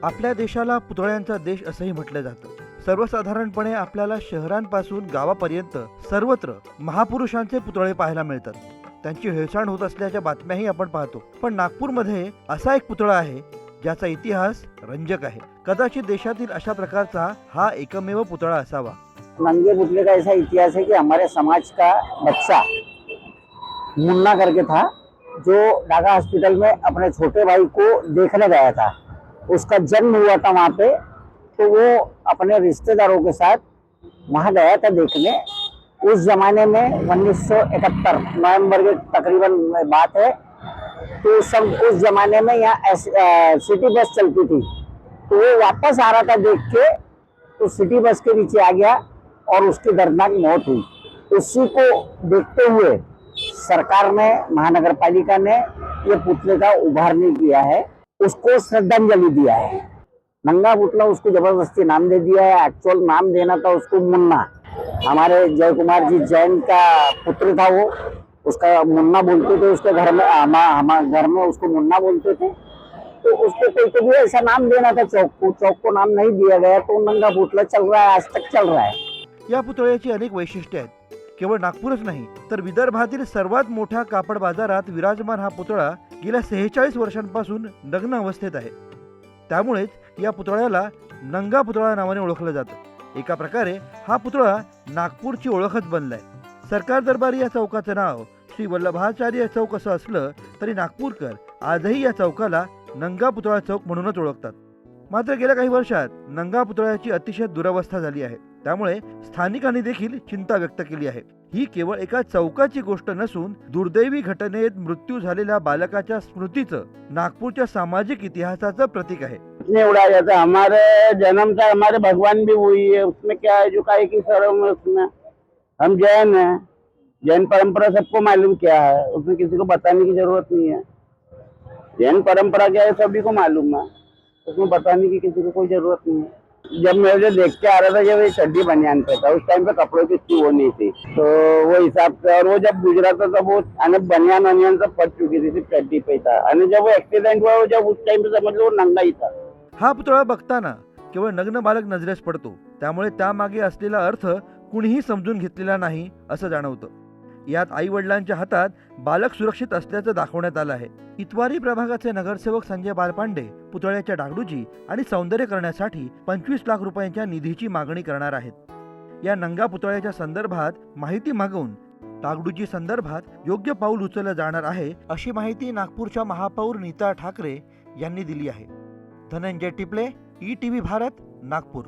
आपल्या देशाला पुतळ्यांचा देश असंही म्हटलं जातं। सर्वसाधारणपणे आपल्याला शहरांपासून गावापर्यंत सर्वत्र महापुरुषांचे पुतळे पाहायला मिळतात। त्यांची हेळसांड होत असल्याच्या बातम्याही आपण पाहतो। पण नागपूरमध्ये असा एक पुतळा आहे ज्याचा इतिहास रंजक आहे। कदाचित देशातील अशा प्रकारचा हा एकमेव पुतळा असावा। नंगे पुतले का ऐसा इतिहास है कि हमारे समाज का बच्चा मुन्ना करके था, जो डागा हॉस्पिटल में अपने छोटे भाई को देखने गया था। उसका जन्म हुआ था वहाँ पे, तो वो अपने रिश्तेदारों के साथ वहाँ गया था देखने। उस जमाने में 1971 नवंबर के तकरीबन बात है। तो सब उस जमाने में यहाँ सिटी बस चलती थी, तो वो वापस आ रहा था देख के, तो सिटी बस के नीचे आ गया और उसकी दर्दनाक मौत हुई। उसी को देखते हुए सरकार ने, महानगर पालिका ने ये पुतले का उभारने किया है, उसको श्रद्धांजलि दिया है। नंगा पुतला उसको जबरदस्ती नाम दे दिया है। एक्चुअल नाम देना था उसको मुन्ना। हमारे जय कुमार जी जैन का पुत्र था वो, उसका मुन्ना बोलते थे। उसके घर में हमारे घर में उसको मुन्ना बोलते थे। तो उसको कोई भी ऐसा नाम देना था, चौक को नाम नहीं दिया गया, तो नंगा पुतला चल रहा है, आज तक चल रहा है। या पुतळ्याची अनेक वैशिष्ट्ये आहेत। केवळ नागपूरच नाही तर विदर्भातील सर्वात मोठ्या कापड बाजारात विराजमान हा पुतळा गेल्या 46 वर्षांपासून नग्न अवस्थेत आहे। त्यामुळेच या पुतळ्याला नंगा पुतळा नावाने ओळखलं जातं। एका प्रकारे हा पुतळा नागपूरची ओळखच बनलाय। सरकार दरबारी या चौकाचं नाव श्री वल्लभाचार्य चौक असं असलं तरी नागपूरकर आजही या चौकाला नंगा पुतळा चौक म्हणूनच ओळखतात। मात्र गेल्या काही वर्षात नंगा पुतळ्याची अतिशय दुरवस्था झाली आहे। त्यामुळे स्थानिकांनी देखील चिंता व्यक्त केली आहे। ही केवळ एका चौकाची गोष्ट नसून दुर्दैवी घटनेत मृत्यू झालेल्या बालकाच्या स्मृतीचं नागपूरच्या सामाजिक इतिहासाचं प्रतीक आहे। इतने उड़ाया जाता है, हमारे जन्म था, हमारे भगवान भी हुई है, उसमें क्या है जो काय की शर्म है उसमें। हम जैन हैं, जैन परंपरा सबको मालूम क्या है, उसमें किसी को बताने की जरूरत नहीं है। जैन परंपरा क्या है सभी को मालूम है, उसमें बताने की किसी को कोई जरूरत नहीं है। जब मैं जो देख के आ रहा था, जब ये चड्डी बनियान पे था, उस टाइम पे कपड़ों की इतनी वो नहीं थी, तो वो हिसाब से, और वो जब गुजरा था तब वो बनियान वनियान सब फट चुकी थी, सिर्फ चड्डी पे था। और जब वो एक्सीडेंट हुआ, जब उस टाइम पे समझ लो वो नंगा ही था। हा पुतळा बघताना केवळ नग्न बालक नजरेस पडतो, त्यामुळे त्यामागे असलेला अर्थ कुणीही समजून घेतलेला नाही असं जाणवतं। यात आई वडिलांच्या हातात बालक सुरक्षित असल्याचं दाखवण्यात आलं आहे। इतवारी प्रभागाचे नगरसेवक संजय बालपांडे पुतळ्याच्या डागडुजी आणि सौंदर्य करण्यासाठी 25 लाख रुपयांच्या निधीची मागणी करणार आहेत। या नंगा पुतळ्याच्या संदर्भात माहिती मागून डागडुजी संदर्भात योग्य पाऊल उचललं जाणार आहे अशी माहिती नागपूरच्या महापौर नीता ठाकरे यांनी दिली आहे। धनंजय टिपले, ETV भारत, नागपूर।